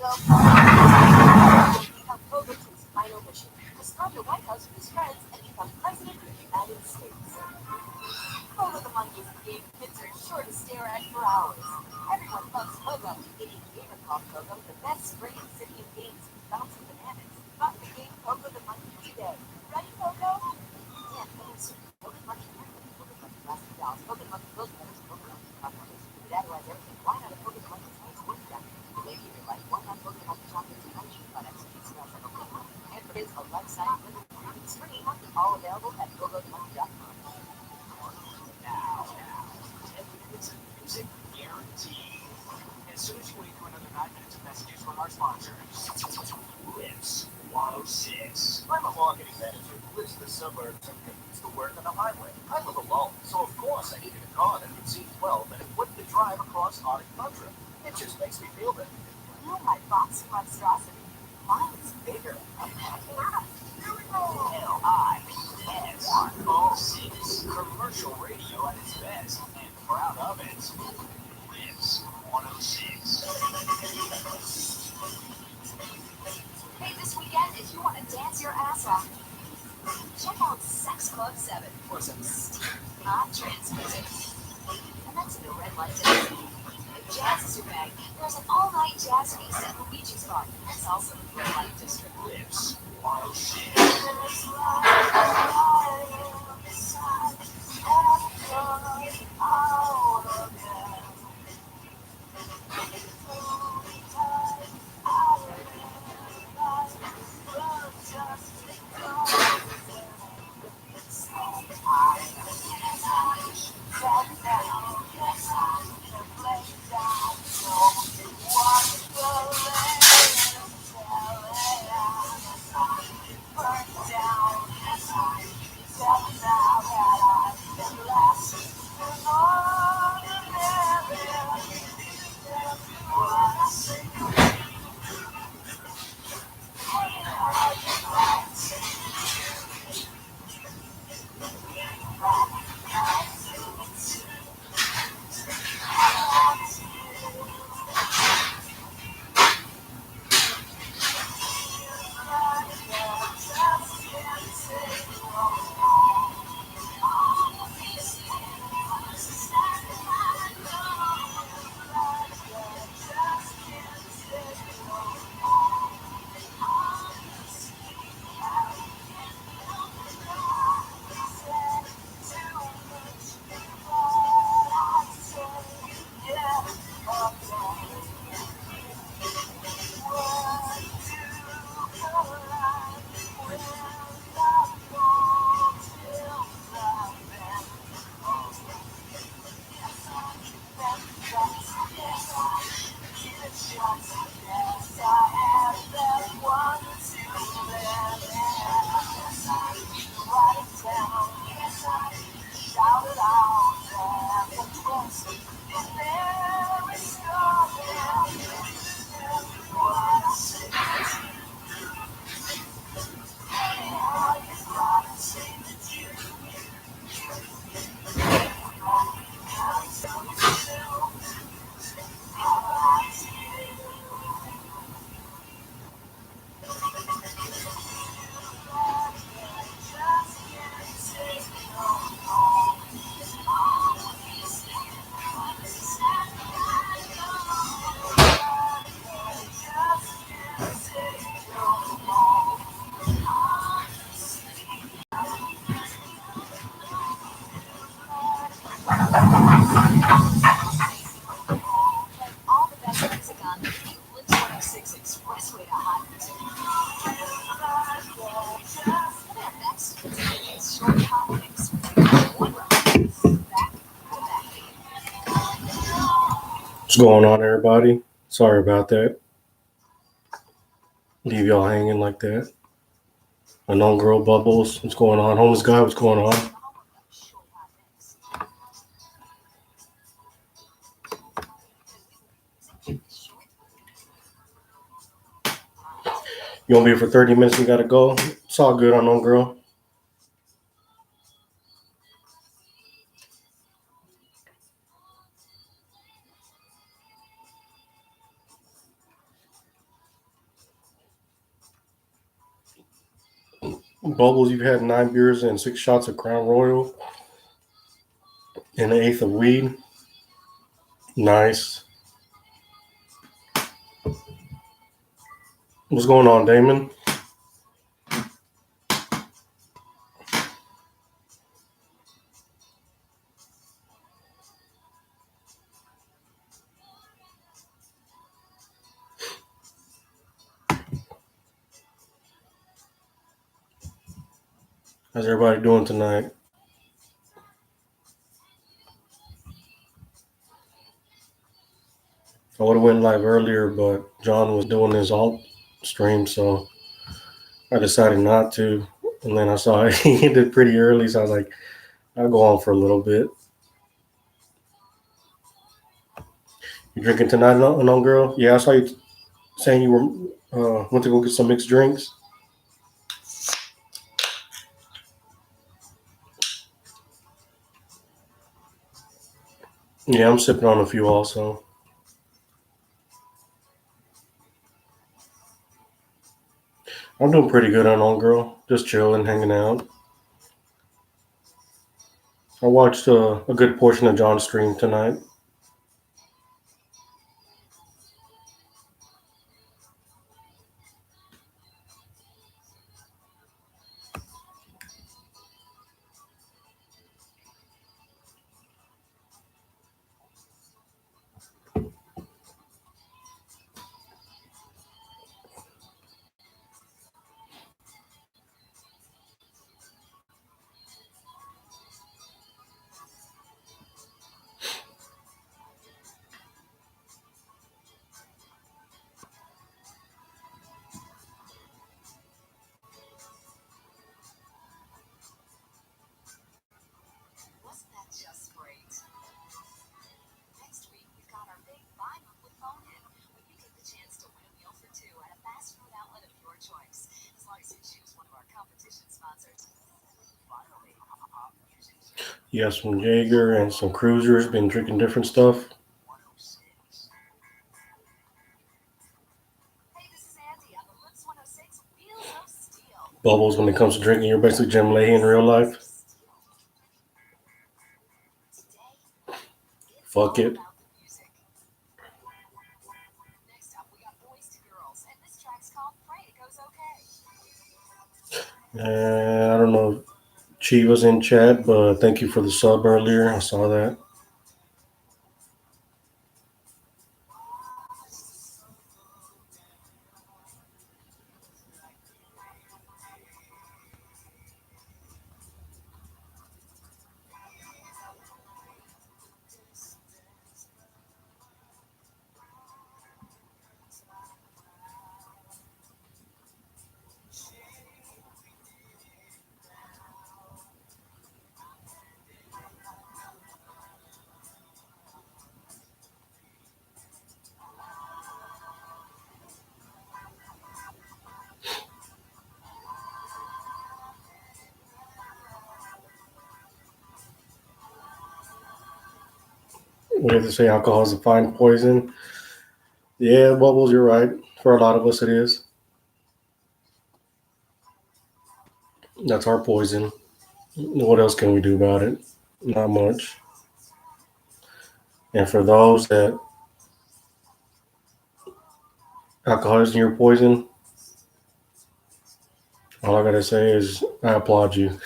Become Pogo's final mission. Describe the White House with his friends and become President of the United States. Pogo the Monkey's a game kids are sure to stare at for hours. Everyone loves Pogo. Eating gamer called Pogo, the best spring city of games, bouncing bananas. Got the game Pogo the Monkey today. Ready, Pogo? Yeah, coming soon. Pogo the Monkey, Pogo the Monkey, Last Dolls, Pogo the Monkey, Pogo the Monkey, Pogo the Monkey, Pogo the Monkey. That was everything. Why not a Pogo the Monkey's nice work done? Maybe you're like, why not Pogo the Monkey chocolates and hygiene products? It smells like a Pogo. And for his a life-size living green screen, all available at PogoTheMonkey.com. Now, 10 minutes of music guaranteed. As soon as you wait for another 9 minutes of messages from our sponsors. Lips 106. I'm a marketing manager who lives in the suburbs and commutes to work on the highway. I live alone, so of course I needed a car that could see 12 and it wouldn't drive across Arctic tundra. It just makes me feel better. You know my boxy monstrosity? Mine is bigger. LIS106. Commercial radio at its best, and proud of it. Lips 106. Hey, this weekend, if you want to dance your ass off, check out Sex Club 7 for some steamy hot trance music. And that's in the red light district. If jazz is your bag, there's an all-night jazz feast at Luigi's Bar. That's also in the red light district. Lips 106. All the best music on Blink 106 Expressway to Hot Music. Coming up next, it's Short Hot Mix. One round. Back to back. What's going on, everybody? Sorry about that. Leave y'all hanging like that. Unknown Girl Bubbles. What's going on? Homeless Guy, what's going on? You won't be here for 30 minutes, we gotta go. It's all good, Unknown Girl. Bubbles, you've had 9 beers and 6 shots of Crown Royal and an eighth of weed. Nice. What's going on, Damon? How's everybody doing tonight? I would have went live earlier, but John was doing his alt stream, so I decided not to. And then I saw he ended pretty early, so I was like, I'll go on for a little bit. You drinking tonight, no girl? Yeah, I saw you saying you were went to go get some mixed drinks. Yeah, I'm sipping on a few also. I'm doing pretty good on girl. Just chilling, hanging out. I watched a good portion of John's stream tonight. Wasn't that just great? Next week, we've got our big bi-monthly phone-in when you get the chance to win a meal for two at a fast food outlet of your choice, as long as you choose one of our competition sponsors. Finally, You have some Jaeger and some Cruisers. Been drinking different stuff. Hey, this is Andy on the Lips 106 Wheels of Steel. Bubbles, when it comes to drinking, you're basically Jim Leahy in real life. Today, it's Fuck all it. about the music. Next up, we got Boys to Girls, and this track's called Pray It Goes Okay. I don't know if Chi was in chat, but thank you for the sub earlier. I saw that. We have to say alcohol is a fine poison. Yeah, Bubbles, you're right. For a lot of us, it is. That's our poison. What else can we do about it? Not much. And for those that alcohol isn't your poison, all I gotta say is I applaud you.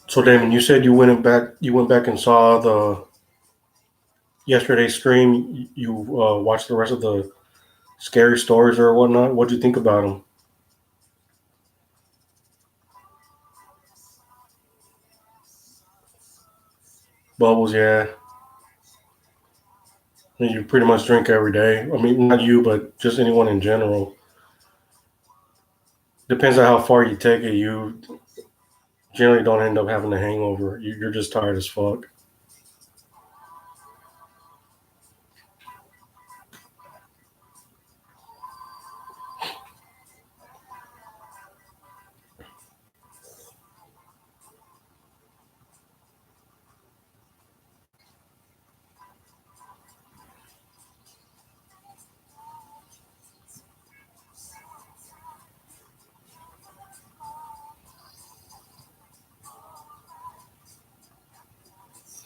So, Damon, you said you went back. You went back and saw the yesterday's stream. You watched the rest of the scary stories or whatnot. What'd you think about them? Bubbles, yeah. I mean, you pretty much drink every day. I mean, not you, but just anyone in general. Depends on how far you take it. generally don't end up having a hangover. You're just tired as fuck.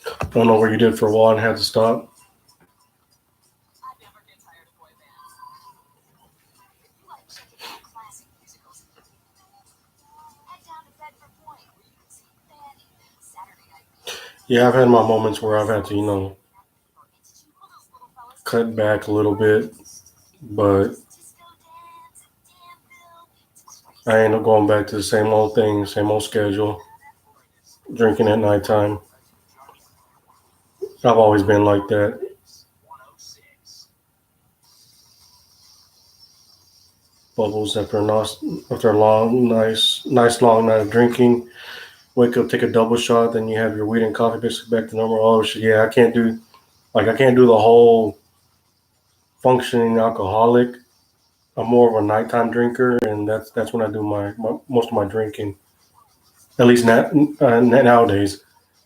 I don't know what you did for a while and had to stop. I never get tired of boy bands. You like checking out classic musicals? Head down to Bedford Point where you can see Fanny, Saturday Night Fever, Yeah, I've had my moments where I've had to, or It's Two. All those little fellas cut back a little bit, but disco dance, Danville. It's I crazy. end up going back to the same old thing, same old schedule, drinking at nighttime. I've always been like that. Bubbles after a long, nice long night of drinking. Wake up, take a double shot, then you have your weed and coffee, basically back to normal. Oh shit, yeah, I can't do the whole functioning alcoholic. I'm more of a nighttime drinker, and that's when I do my most of my drinking. At least nowadays.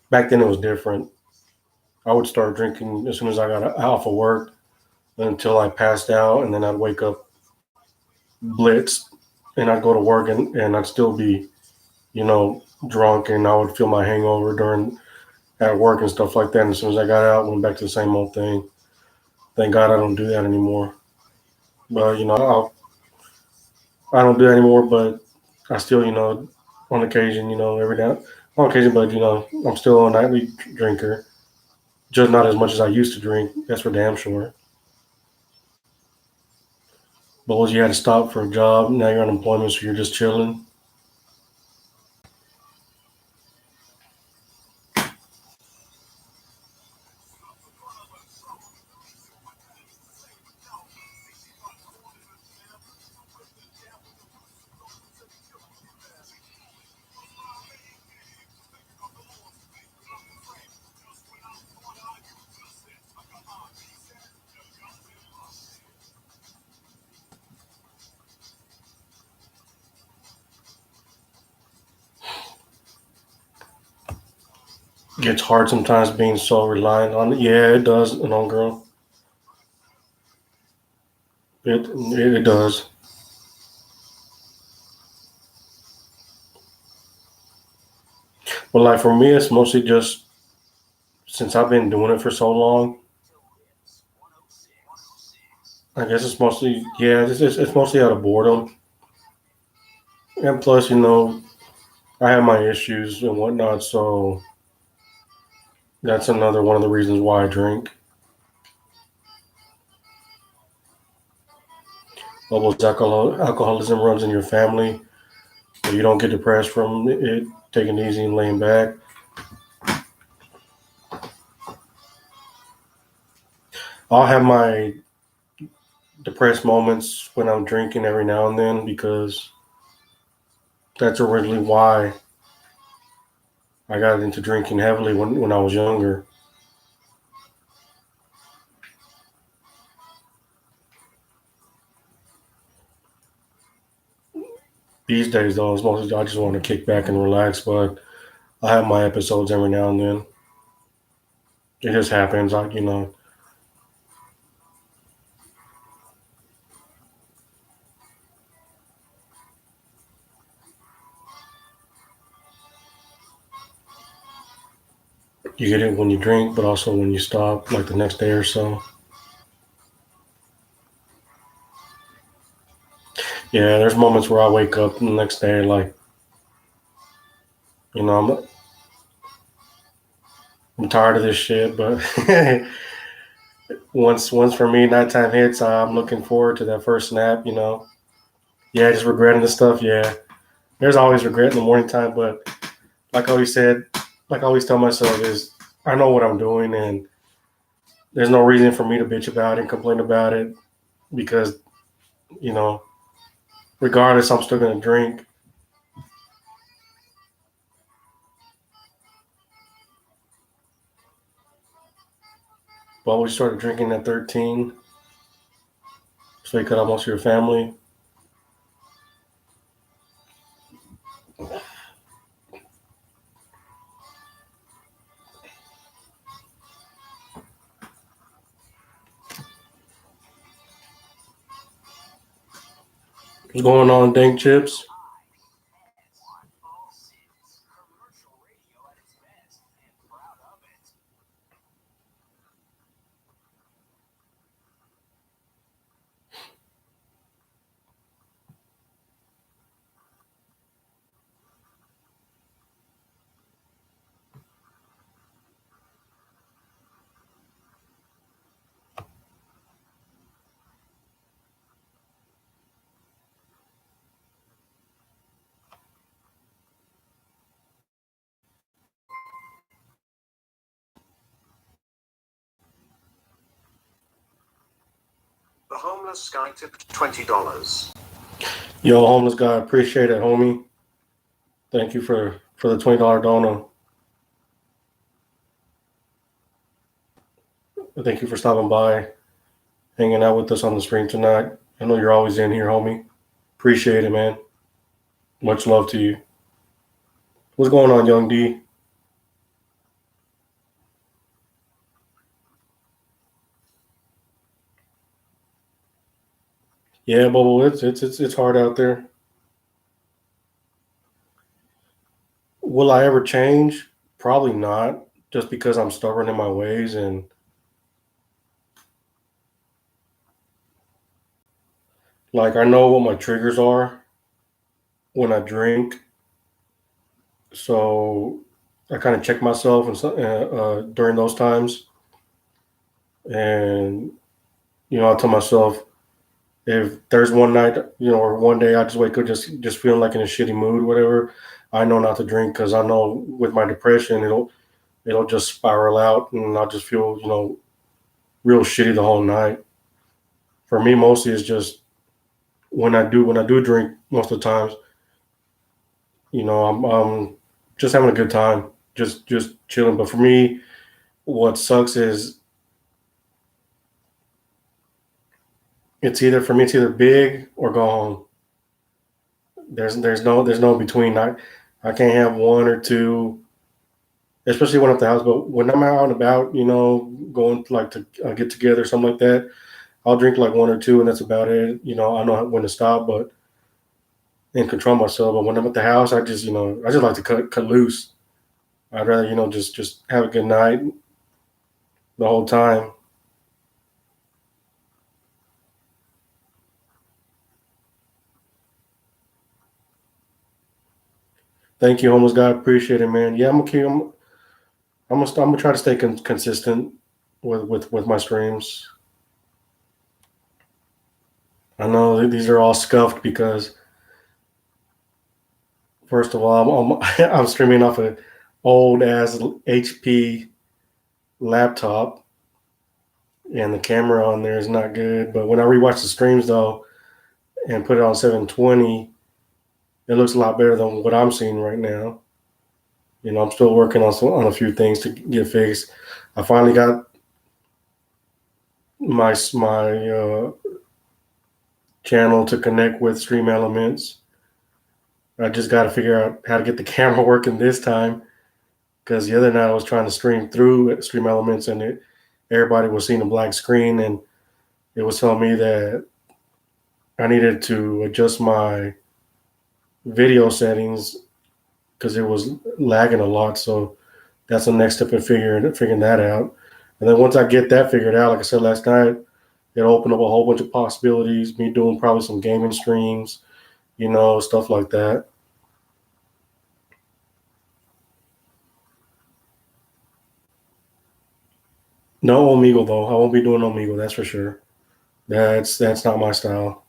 Back then it was different. I would start drinking as soon as I got off of work until I passed out, and then I'd wake up blitzed, and I'd go to work, and I'd still be, drunk, and I would feel my hangover during at work and stuff like that. And as soon as I got out, went back to the same old thing. Thank God I don't do that anymore. But I don't do that anymore. But I still, on occasion, every now on occasion, but I'm still a nightly drinker. Just not as much as I used to drink. That's for damn sure. But was you had to stop for a job? Now you're on unemployment, so you're just chilling. Gets hard sometimes being so reliant on it. Yeah, it does, girl. It does. But like for me, it's mostly just since I've been doing it for so long. I guess it's mostly it's mostly out of boredom, and plus I have my issues and whatnot, so that's another one of the reasons why I drink. Almost alcoholism runs in your family. So you don't get depressed from it, taking it easy and laying back. I'll have my depressed moments when I'm drinking every now and then because that's originally why I got into drinking heavily when I was younger. These days, though, it's mostly I just want to kick back and relax, but I have my episodes every now and then. It just happens, like, you get it when you drink, but also when you stop, like the next day or so. Yeah, there's moments where I wake up the next day, like, you know, I'm tired of this shit, but once for me nighttime hits, I'm looking forward to that first nap. Yeah, just regretting the stuff. Yeah, there's always regret in the morning time, but like I always said, like I always tell myself is I know what I'm doing, and there's no reason for me to bitch about it and complain about it because you know, regardless, I'm still gonna drink. Well, we started drinking at 13, so you cut out most of your family. What's going on, Dank Chips? The homeless guy tipped $20. Yo, homeless guy, appreciate it, homie. Thank you for the $20 dono. Thank you for stopping by, hanging out with us on the stream tonight. I know you're always in here, homie. Appreciate it, man. Much love to you. What's going on, Young D? Yeah, Bubble, it's hard out there. Will I ever change? Probably not, just because I'm stubborn in my ways and like I know what my triggers are when I drink, so I kind of check myself and during those times, and I tell myself if there's one night, or one day I just wake up just feeling like in a shitty mood, whatever, I know not to drink because I know with my depression it'll just spiral out and I'll just feel real shitty the whole night. For me, mostly it's just when I do drink most of the times, I'm just having a good time, just chilling. But for me, what sucks is it's either big or go home. There's no between. I can't have one or two, especially when I'm at the house. But when I'm out and about, going like to get together, something like that, I'll drink like one or two, and that's about it. I know when to stop, but and control myself. But when I'm at the house, I just like to cut loose. I'd rather just have a good night the whole time. Thank you, homeless guy. Appreciate it, man. Yeah, I'm gonna try to stay consistent with my streams. I know these are all scuffed because first of all, I'm streaming off an old ass HP laptop, and the camera on there is not good. But when I rewatch the streams though, and put it on 720, it looks a lot better than what I'm seeing right now. I'm still working on a few things to get fixed. I finally got my channel to connect with Stream Elements. I just got to figure out how to get the camera working this time, because the other night I was trying to stream through Stream Elements and everybody was seeing a black screen, and it was telling me that I needed to adjust my video settings because it was lagging a lot. So that's the next step in figuring that out. And then once I get that figured out, like I said last night, it'll open up a whole bunch of possibilities. Me doing probably some gaming streams, stuff like that. No Omegle though. I won't be doing Omegle. That's for sure. That's not my style.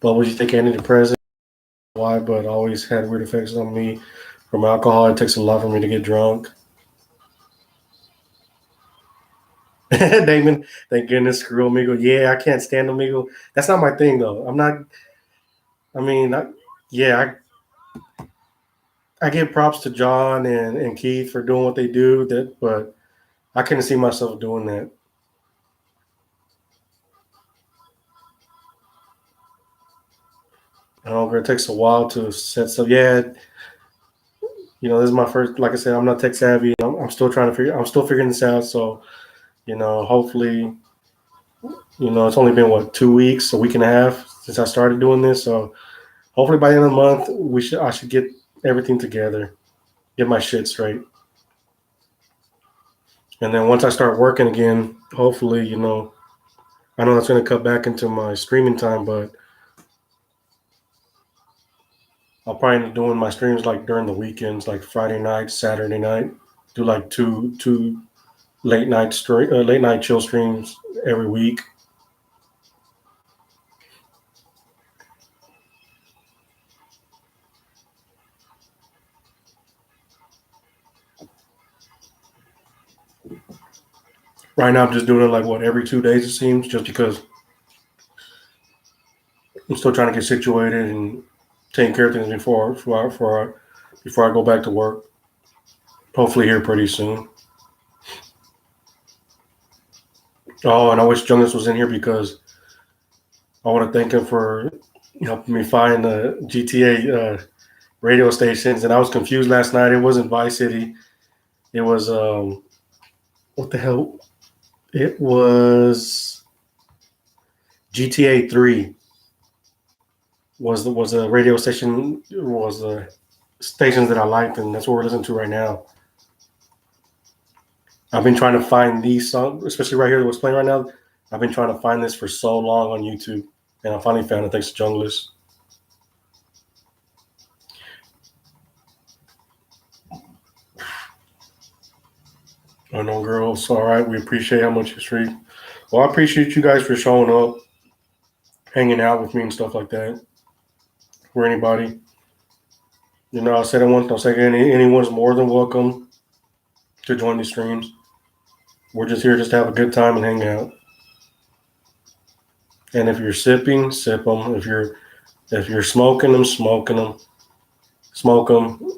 But would you take antidepressant? Why? But always had weird effects on me from alcohol. It takes a lot for me to get drunk. Damon, thank goodness, screw Omegle. Yeah, I can't stand Omegle. That's not my thing though. I'm not. I mean, yeah, I give props to John and Keith for doing what they do. But I couldn't see myself doing that. I don't know, it takes a while to set stuff. Yeah, this is my first. Like I said, I'm not tech savvy. I'm still trying to figure. I'm still figuring this out. So, hopefully, it's only been what 2 weeks, a week and a half since I started doing this. So, hopefully by the end of the month, I should get everything together, get my shit straight, and then once I start working again, hopefully, I know that's going to cut back into my streaming time, but I'll probably end up doing my streams like during the weekends, like Friday night, Saturday night. Do like two late night chill streams every week. Right now, I'm just doing it like every 2 days it seems, just because I'm still trying to get situated and taking care of things before I go back to work. Hopefully here pretty soon. Oh, and I wish Jonas was in here because I want to thank him for helping me find the GTA radio stations. And I was confused last night. It wasn't Vice City. It was what the hell? It was GTA 3 was the radio station, was the stations that I liked, and that's what we're listening to right now. I've been trying to find these songs, especially right here what's playing right now. I've been trying to find this for so long on YouTube, and I finally found it thanks to Junglist. I know, girl. It's all right. We appreciate how much you stream. Well, I appreciate you guys for showing up, hanging out with me and stuff like that. For anybody, I said it once. I'll say again. Anyone's more than welcome to join these streams. We're just here just to have a good time and hang out. And if you're sipping, sip them. If you're smoking them, smoke them.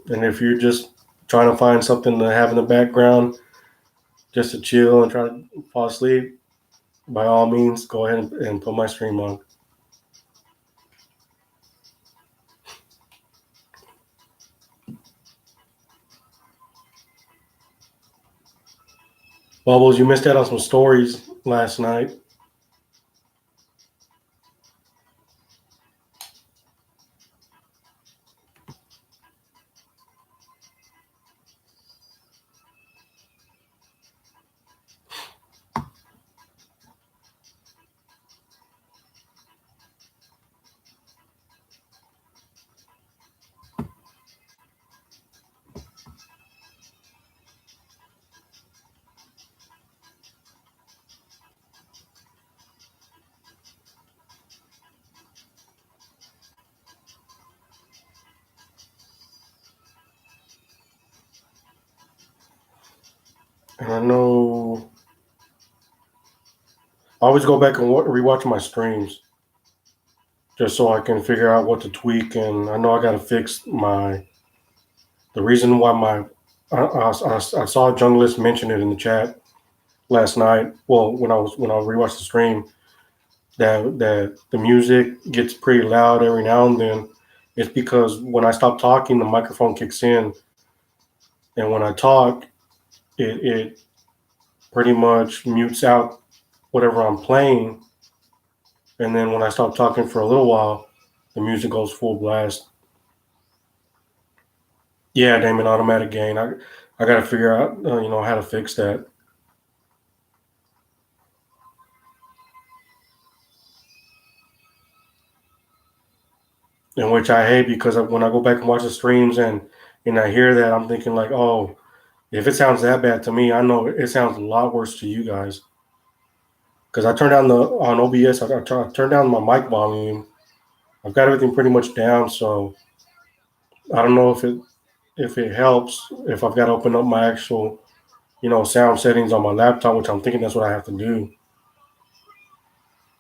And if you're just trying to find something to have in the background, just to chill and try to fall asleep, by all means, go ahead and put my stream on. Bubbles, you missed out on some stories last night. And I know I always go back and rewatch my streams just so I can figure out what to tweak. And I know I got to fix the reason why I saw Junglist mention it in the chat last night. Well, when I rewatched the stream, that the music gets pretty loud every now and then. It's because when I stop talking, the microphone kicks in, and when I talk, it pretty much mutes out whatever I'm playing. And then when I stop talking for a little while, the music goes full blast. Yeah, Damon, automatic gain. I got to figure out, how to fix that. In which I hate, because when I go back and watch the streams and I hear that, I'm thinking like, oh, if it sounds that bad to me, I know it sounds a lot worse to you guys. Because I turned down on OBS, I turned down my mic volume. I've got everything pretty much down, so I don't know if it helps if I've got to open up my actual, sound settings on my laptop, which I'm thinking that's what I have to do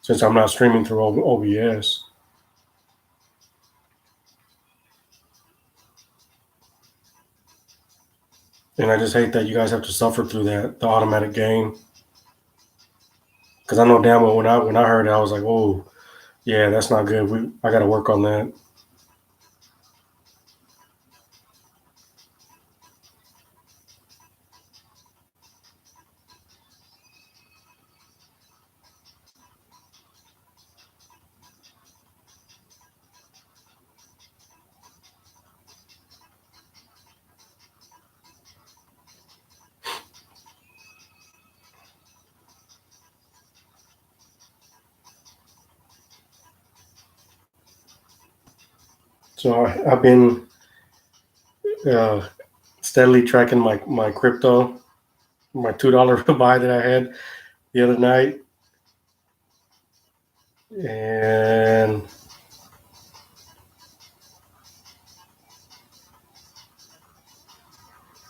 since I'm not streaming through OBS. And I just hate that you guys have to suffer through that, the automatic gain. Because I know damn well when I heard it, I was like, "Oh, yeah, that's not good. I got to work on that." So I've been uh, steadily tracking my crypto, my $2 buy that I had the other night, and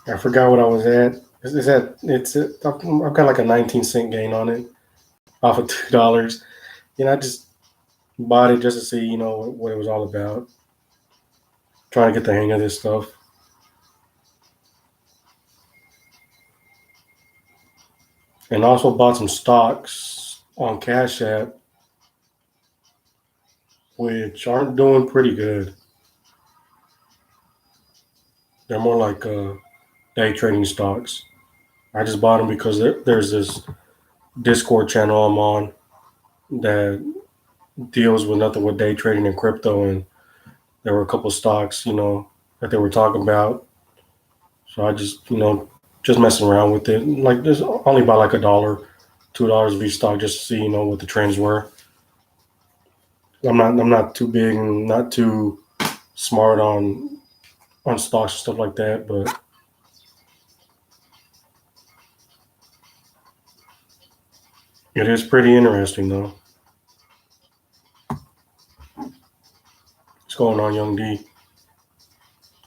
I forgot what I was at. Is that I've got like a 19-cent gain on it off of $2. I just bought it just to see, what it was all about. Trying to get the hang of this stuff. And also bought some stocks on Cash App, which aren't doing pretty good. They're more like day trading stocks. I just bought them because there's this Discord channel I'm on that deals with nothing with day trading and crypto, and there were a couple stocks, that they were talking about. So I just messing around with it. Like, there's only about like $1, $2 of each stock just to see, what the trends were. I'm not too big and not too smart on stocks and stuff like that, but it is pretty interesting though. What's going on, Young D?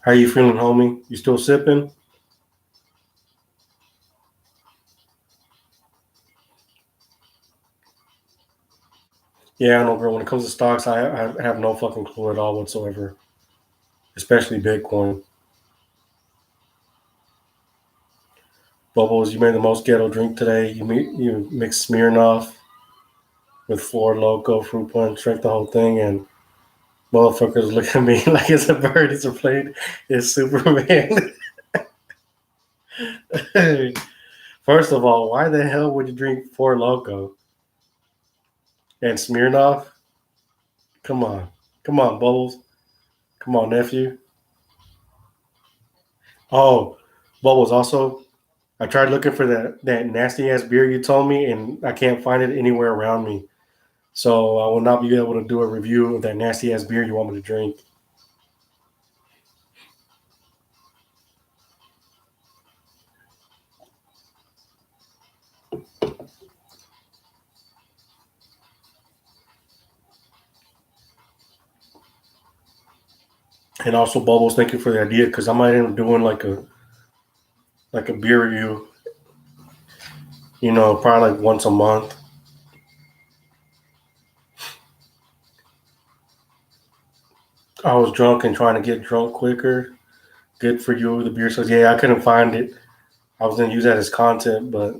How you feeling, homie? You still sipping? Yeah, I know, bro. When it comes to stocks, I have no fucking clue at all whatsoever, especially Bitcoin. Bubbles, you made the most ghetto drink today. You mixed Smirnoff with Four Loco, fruit punch, drank the whole thing, and motherfuckers look at me like it's a bird, it's a plane, it's Superman. First of all, why the hell would you drink Four Loco and Smirnoff? Come on. Come on, Bubbles. Come on, nephew. Oh, Bubbles, also, I tried looking for that nasty ass beer you told me, and I can't find it anywhere around me. So I will not be able to do a review of that nasty ass beer you want me to drink. And also, Bubbles, thank you for the idea because I might end up doing like a beer review. Probably like once a month. I was drunk and trying to get drunk quicker. Good for you. The beer says, yeah, I couldn't find it. I was gonna use that as content, but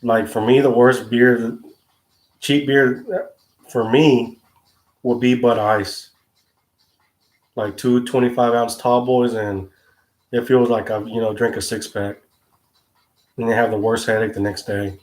like for me, the worst beer, cheap beer for me would be Bud Ice. Like two 25-ounce tall boys, and it feels like I've drink a six pack, and they have the worst headache the next day.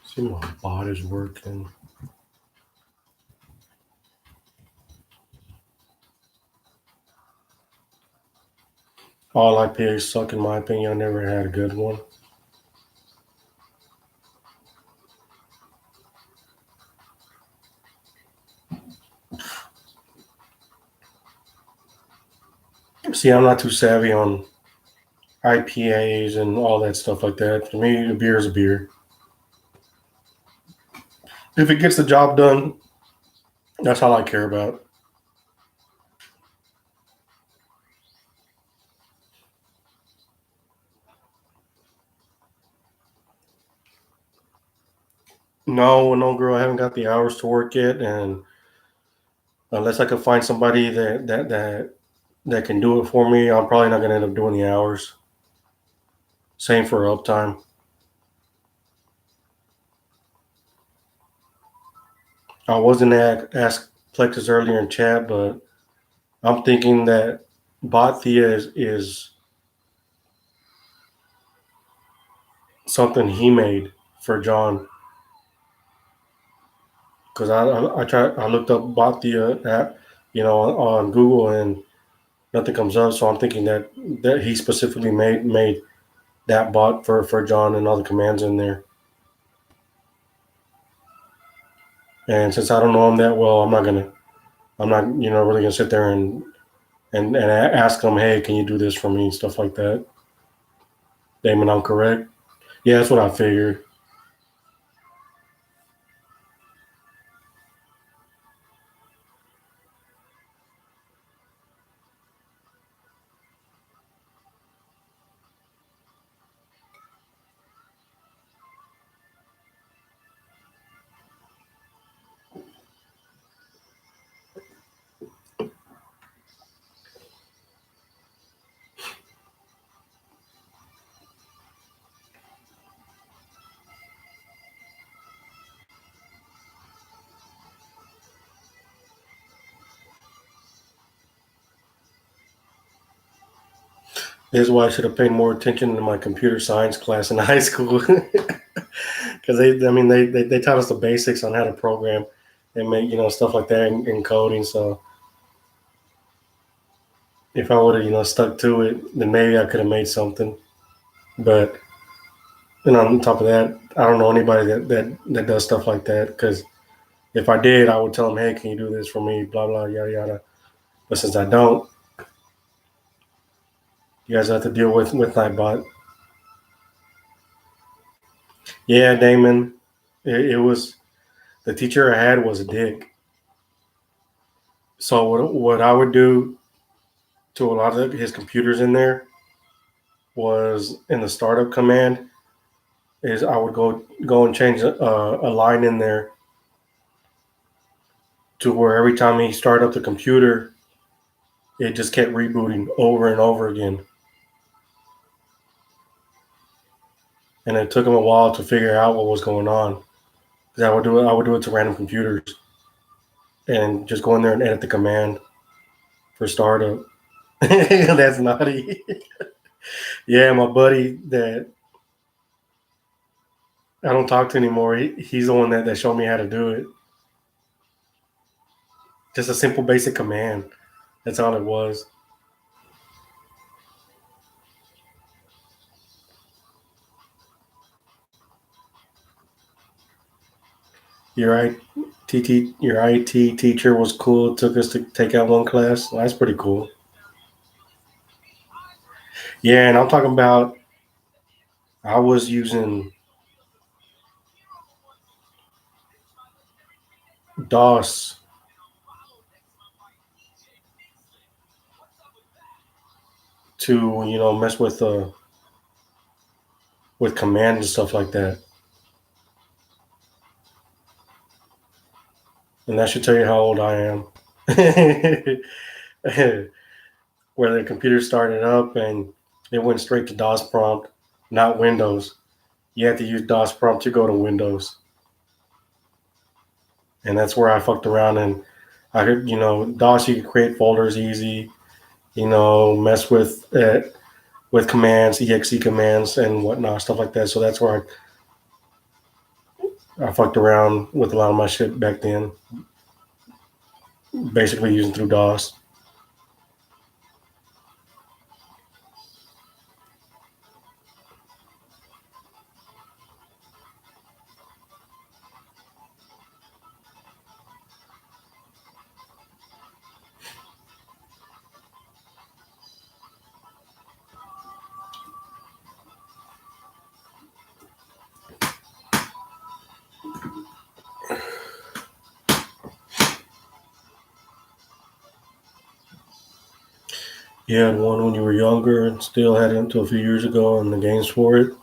See, my body's working. All IPAs suck in my opinion. I never had a good one. See, I'm not too savvy on IPAs and all that stuff like that. For me, a beer is a beer. If it gets the job done, that's all I care about. No, no, girl, I haven't got the hours to work yet, and unless I can find somebody that can do it for me, I'm probably not gonna end up doing the hours. Same for uptime. I wasn't asked Plexus earlier in chat, but I'm thinking that Botthia is something he made for John. Because I looked up Botthia app, on Google, and nothing comes up. So I'm thinking that he specifically made that bot for John and all the commands in there. And since I don't know him that well, I'm not really gonna sit there and ask him, hey, can you do this for me, stuff like that. Damon, I'm correct. Yeah, that's what I figured. This is why I should have paid more attention to my computer science class in high school. Because they taught us the basics on how to program and make stuff like that in coding. So if I would have stuck to it, then maybe I could have made something. But on top of that, I don't know anybody that does stuff like that. Because if I did, I would tell them, hey, can you do this for me? Blah blah yada yada. But since I don't, you guys have to deal with Nightbot. Yeah, Damon, it was the teacher I had was a dick. So what I would do to a lot of his computers in there was in the startup command is I would go and change a line in there to where every time he started up the computer, it just kept rebooting over and over again. And it took him a while to figure out what was going on. Because I would do it to random computers and just go in there and edit the command for startup. That's naughty. Yeah, my buddy that I don't talk to anymore, he's the one that showed me how to do it. Just a simple basic command. That's all it was. Your IT teacher was cool. It took us to take out one class. Well, that's pretty cool. Yeah, and I'm talking about I was using DOS to mess with command and stuff like that. And that should tell you how old I am. Where the computer started up and it went straight to DOS prompt, not Windows. You had to use DOS prompt to go to Windows. And that's where I fucked around and I could, DOS, you could create folders easy, mess with commands, exe commands and whatnot, stuff like that. So that's where I fucked around with a lot of my shit back then, basically using through DOS. You had one when you were younger and still had it until a few years ago and the games for it.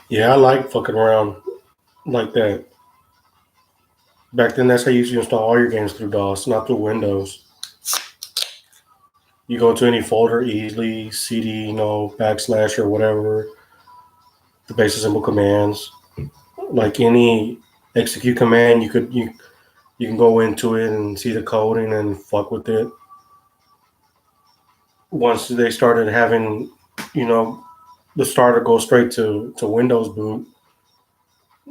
Yeah, I like fucking around like that. Back then, that's how you used to install all your games through DOS, not through Windows. You go to any folder easily, CD, backslash or whatever, the basic simple commands. Like any execute command, you can go into it and see the coding and fuck with it. Once they started having, you know, the starter go straight to Windows boot,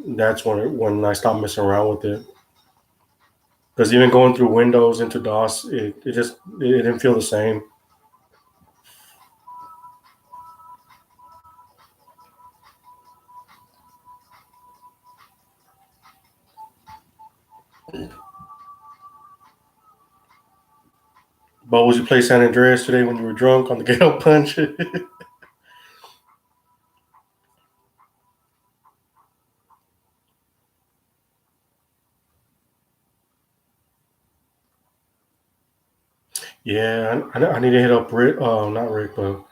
that's when I stopped messing around with it. Because even going through Windows into DOS, it didn't feel the same. But would you play San Andreas today when you were drunk on the Ghetto Punch? Yeah, I need to hit up Rick. Not Rick, but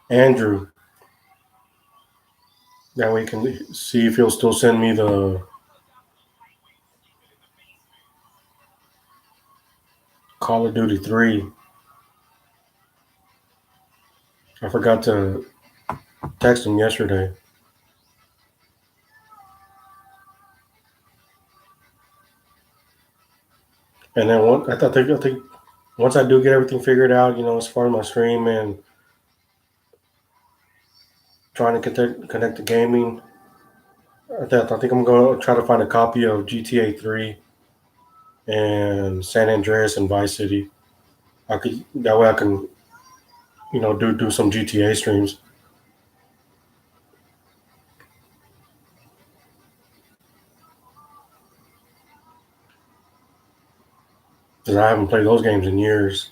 Andrew. That way, you can see if he'll still send me the Call of Duty 3. I forgot to text him yesterday. And then I think once I do get everything figured out, as far as my stream and trying to connect to gaming, I think I'm going to try to find a copy of GTA 3 and San Andreas and Vice City. That way I can do some GTA streams because I haven't played those games in years.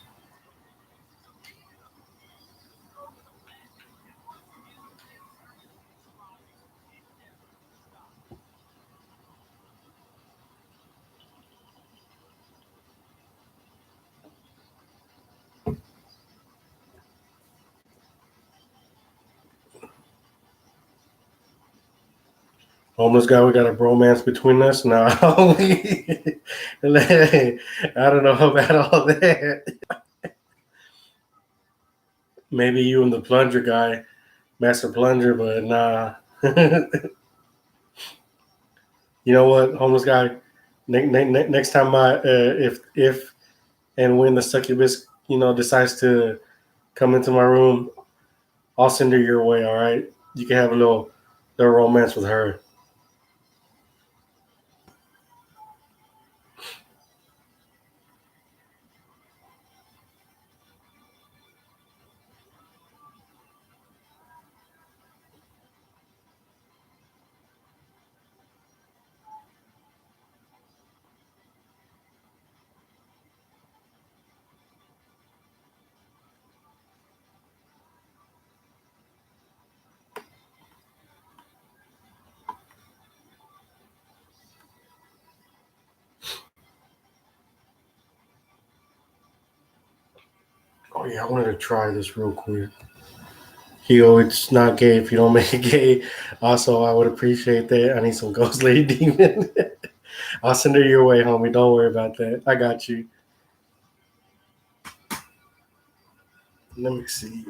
Homeless guy, we got a bromance between us now. I don't know about all that. Maybe you and the plunger guy, Master Plunger, but nah. You know what, homeless guy? Next time if and when the succubus decides to come into my room, I'll send her your way. All right, you can have a little romance with her. Oh yeah, I wanted to try this real quick. Heo, it's not gay if you don't make it gay. Also, I would appreciate that. I need some ghost lady demon. I'll send her your way, homie. Don't worry about that. I got you. Let me see.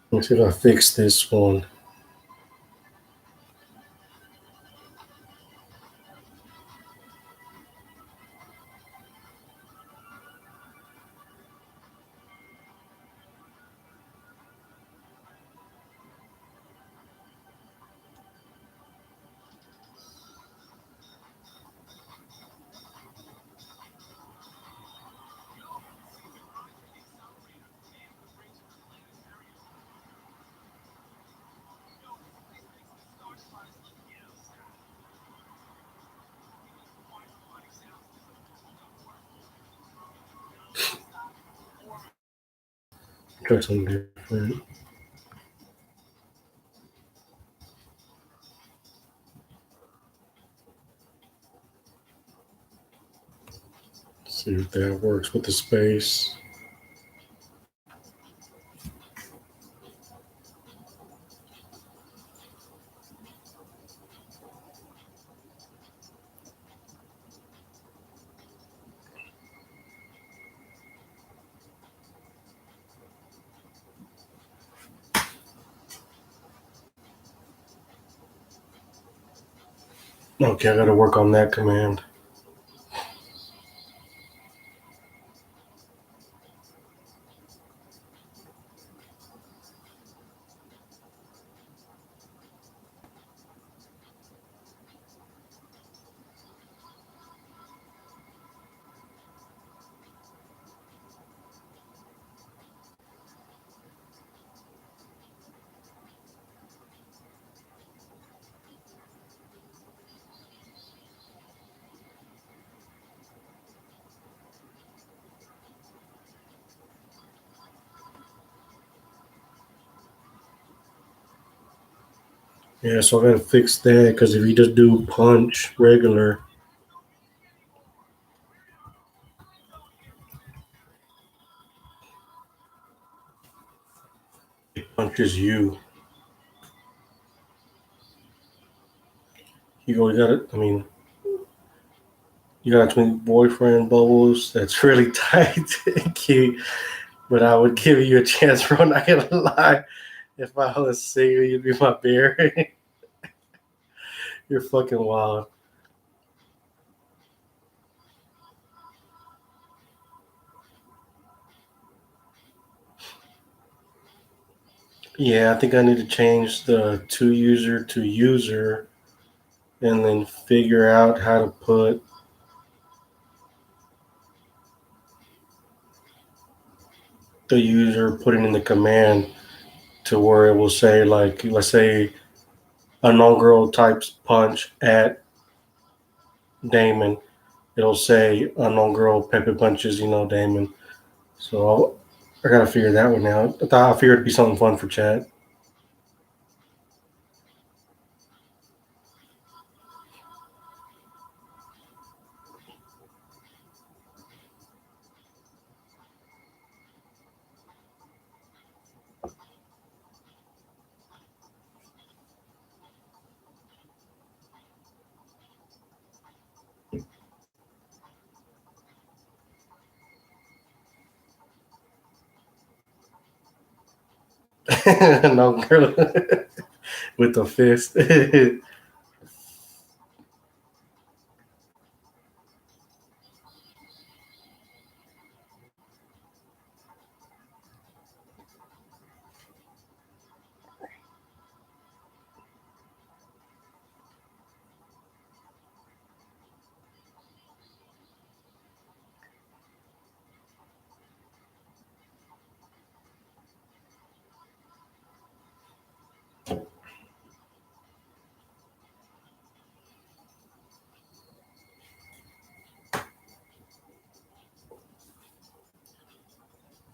Let's see if I fix this one. Try something different. See if that works with the space. Okay, I gotta work on that command. Yeah, so I gotta fix that because if you just do punch regular, it punches you. You got it. I mean, you got a boyfriend bubbles that's really tight and cute, but I would give you a chance, bro. Not gonna lie. If I was single, you'd be my bear. You're fucking wild. Yeah, I think I need to change the to user to user and then figure out how to put the user, put it in the command to where it will say, like, let's say unknown girl types punch at Damon. It'll say unknown girl Pepe punches, Damon. So I gotta figure that one out. I figured it'd be something fun for chat. No girl with the fist.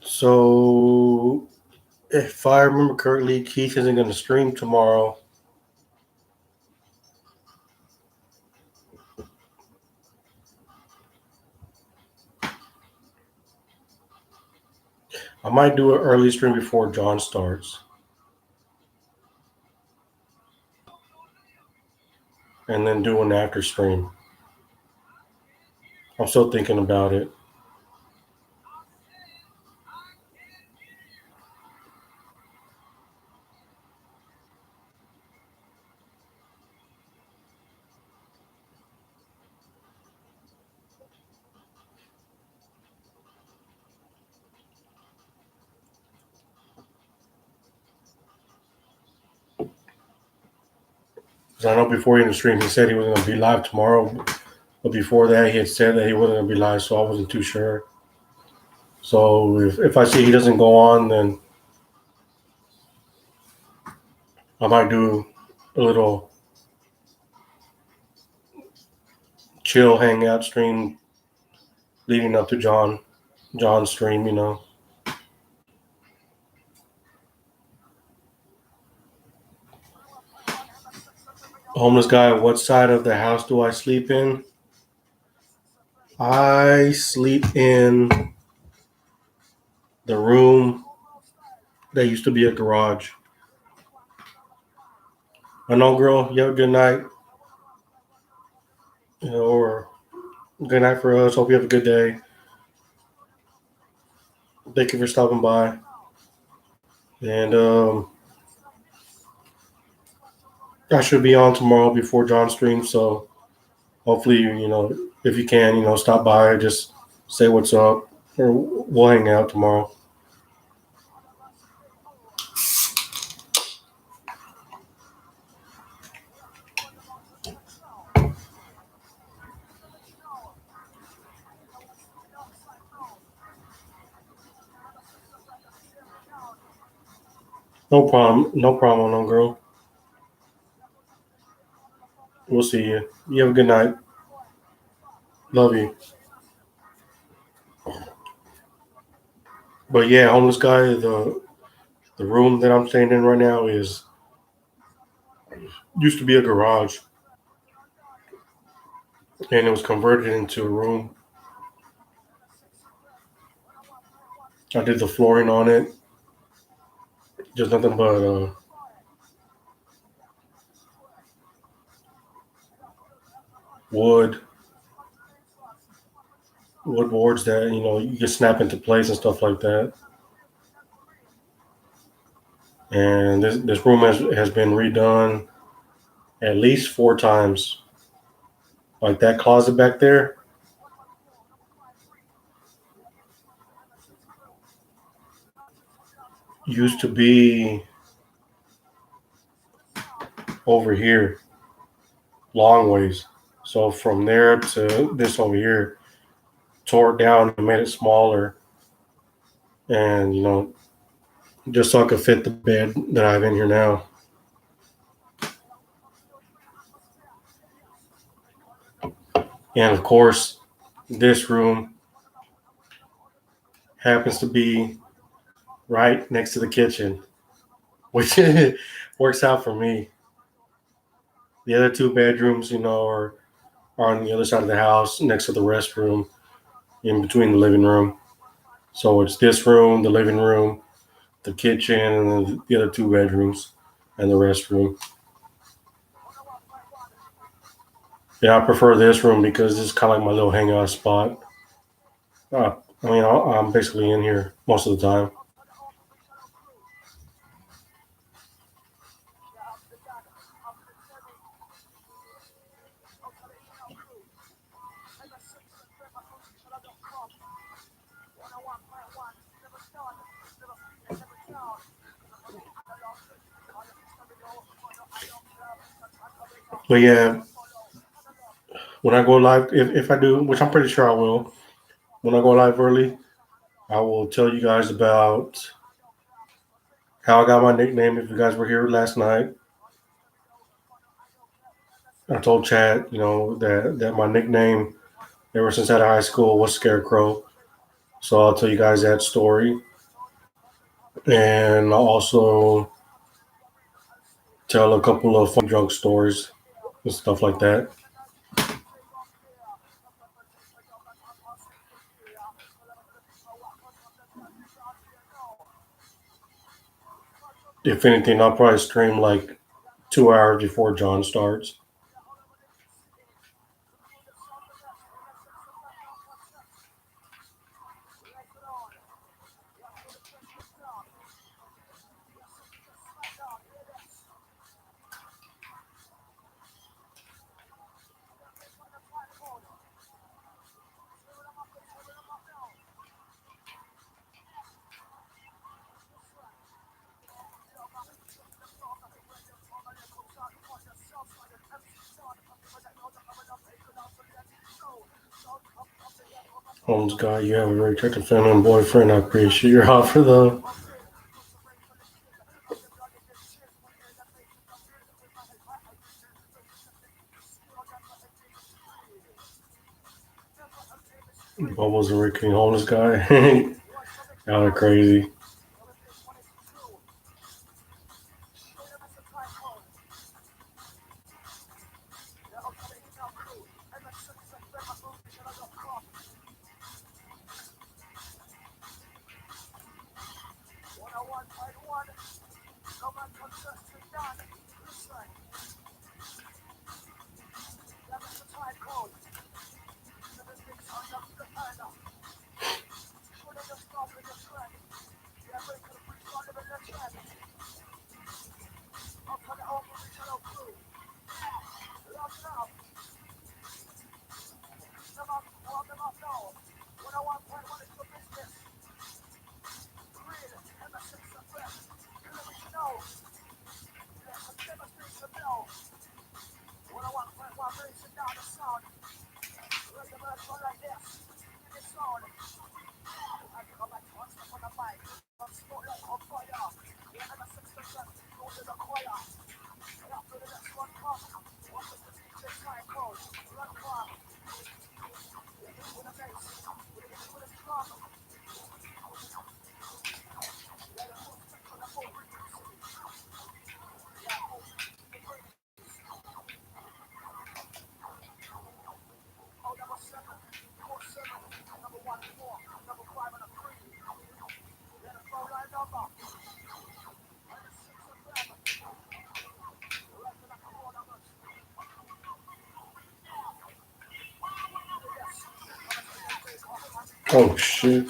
So if I remember correctly, Keith isn't going to stream tomorrow. I might do an early stream before John starts, and then do an after stream. I'm still thinking about it. Because I know before he in the stream, he said he was going to be live tomorrow. But before that, he had said that he wasn't going to be live, so I wasn't too sure. So if I see he doesn't go on, then I might do a little chill hangout stream leading up to John's stream. Homeless guy, what side of the house do I sleep in? I sleep in the room that used to be a garage. I know, girl. You have a good night. Or good night for us. Hope you have a good day. Thank you for stopping by. And I should be on tomorrow before John streams. So hopefully, if you can, stop by. Just say what's up. Or we'll hang out tomorrow. No problem. No problem, no girl. We'll see you. You have a good night. Love you. But yeah, homeless guy, the room that I'm staying in right now is used to be a garage, and it was converted into a room. I did the flooring on it, just nothing but wood boards that you can snap into place and stuff like that. And this room has been redone at least 4 times. Like that closet back there used to be over here, long ways. So from there to this over here, tore it down and made it smaller, and just so I could fit the bed that I have in here now. And of course, this room happens to be right next to the kitchen, which works out for me. The other 2 bedrooms, are on the other side of the house next to the restroom in between the living room. So it's this room, the living room, the kitchen, and then the other 2 bedrooms and the restroom. Yeah, I prefer this room because it's kind of like my little hangout spot. I'm basically in here most of the time. But yeah, when I go live, if I do, which I'm pretty sure I will, when I go live early, I will tell you guys about how I got my nickname. If you guys were here last night, I told Chad, that my nickname ever since out of high school was Scarecrow. So I'll tell you guys that story. And I'll also tell a couple of fun drunk stories and stuff like that. If anything, I'll probably stream like 2 hours before John starts. Holmes guy, you have a very attractive family and boyfriend. I appreciate your offer though. Bubbles and Ricky homeless guy. Y'all are crazy. Oh shit.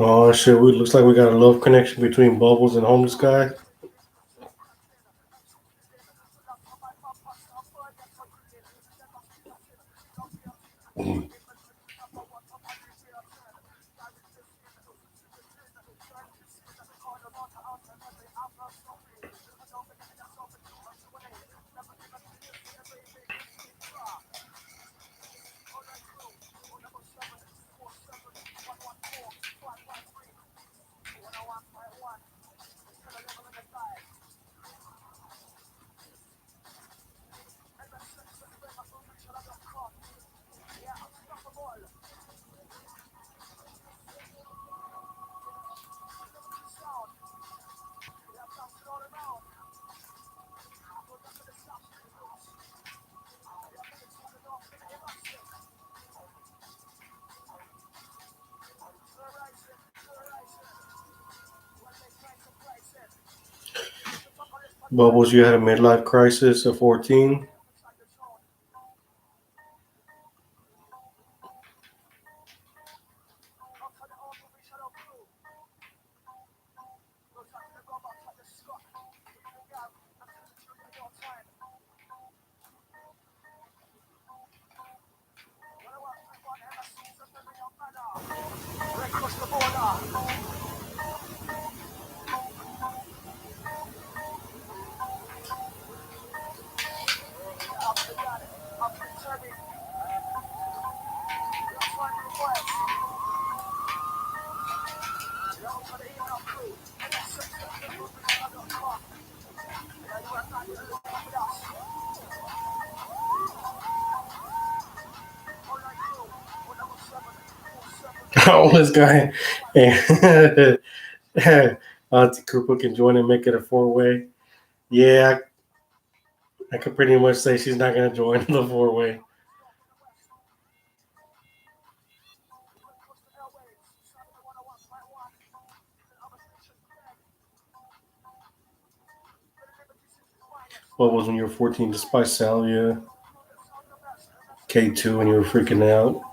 Oh shit, we looks like we got a love connection between Bubbles and homeless guy. Bubbles, you had a midlife crisis at 14. Homeless guy. And Auntie Cooper can join and make it a 4-way. Yeah, I could pretty much say she's not gonna join the 4-way. What was when you were 14? Despite Salvia, K2, and you were freaking out.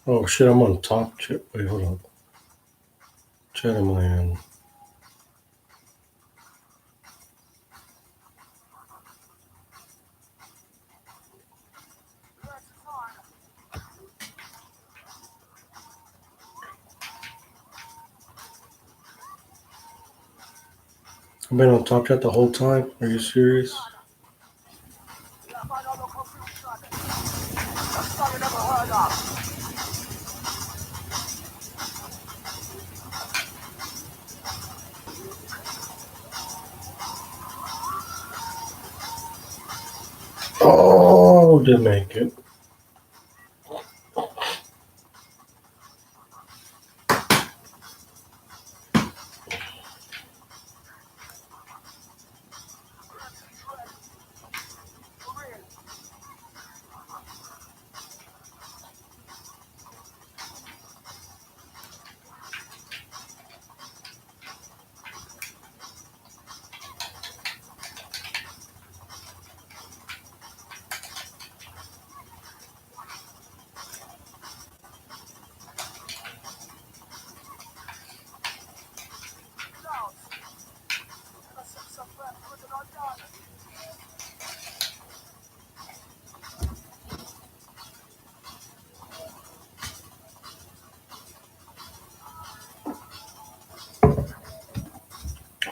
Oh shit, I'm on top chat. Wait, hold on. Chat am I in? I've been on top chat the whole time. Are you serious? Oh, did make it.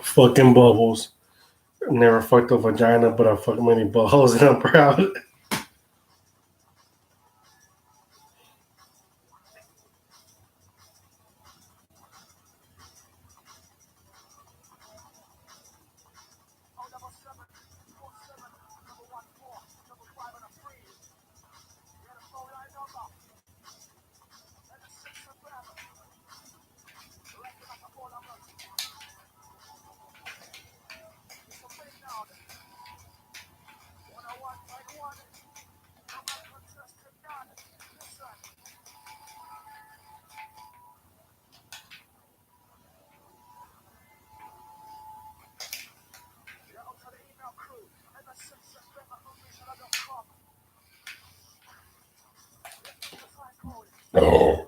Fucking bubbles. Never fucked a vagina, but I fuck many balls and I'm proud. Oh.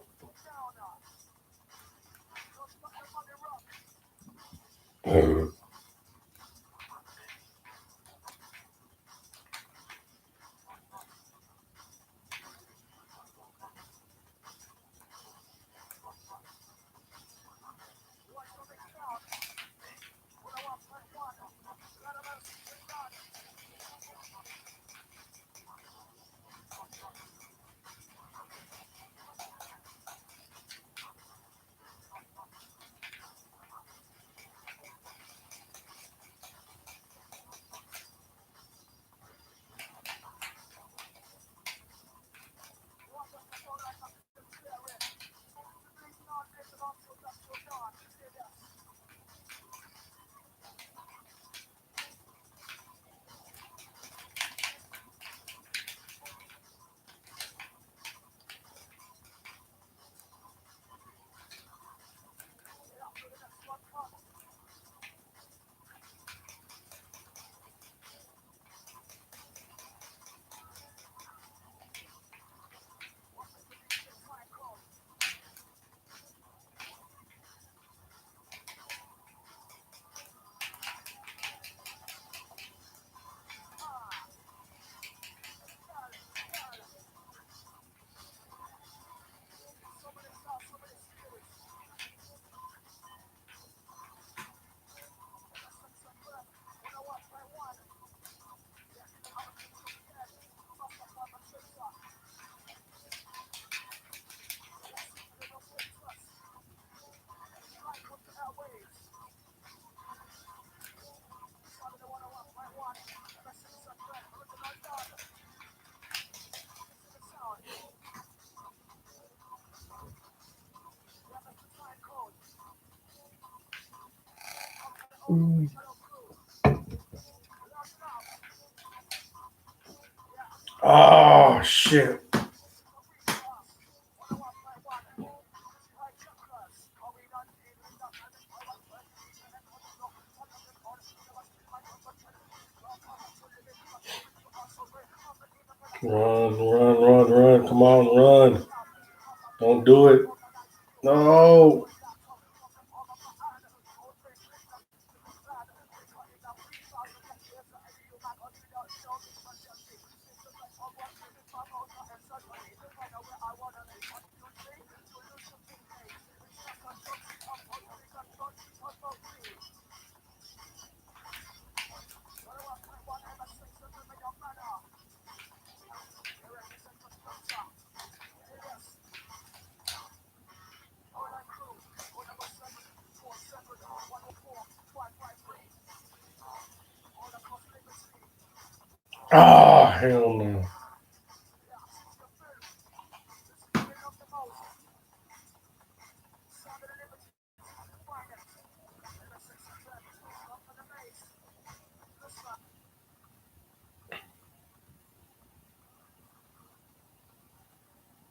Oh shit. Run, run, run, run. Come on, run. Don't do it. No. Ah, hell no.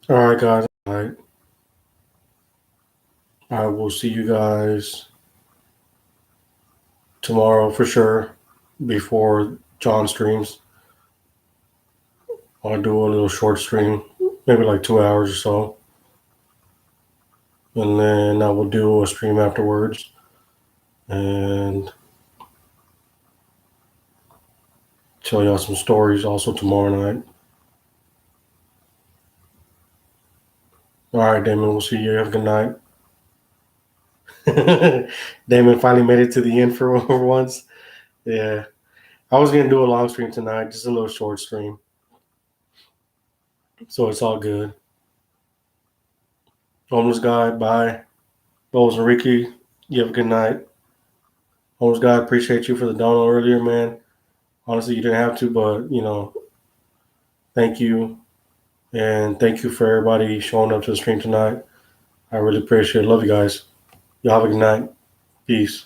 All right, guys. All right. I will see you guys tomorrow for sure before John streams. I'll do a little short stream, maybe like 2 hours or so. And then I will do a stream afterwards. And tell y'all some stories also tomorrow night. All right, Damon, we'll see you. Have a good night. Damon finally made it to the end for once. Yeah. I was going to do a long stream tonight, just a little short stream. So it's all good. Homeless guy, bye. Bowles and Ricky, you have a good night. Homeless guy, appreciate you for the dono earlier, man. Honestly, you didn't have to, but, you know, thank you. And thank you for everybody showing up to the stream tonight. I really appreciate it. Love you guys. Y'all have a good night. Peace.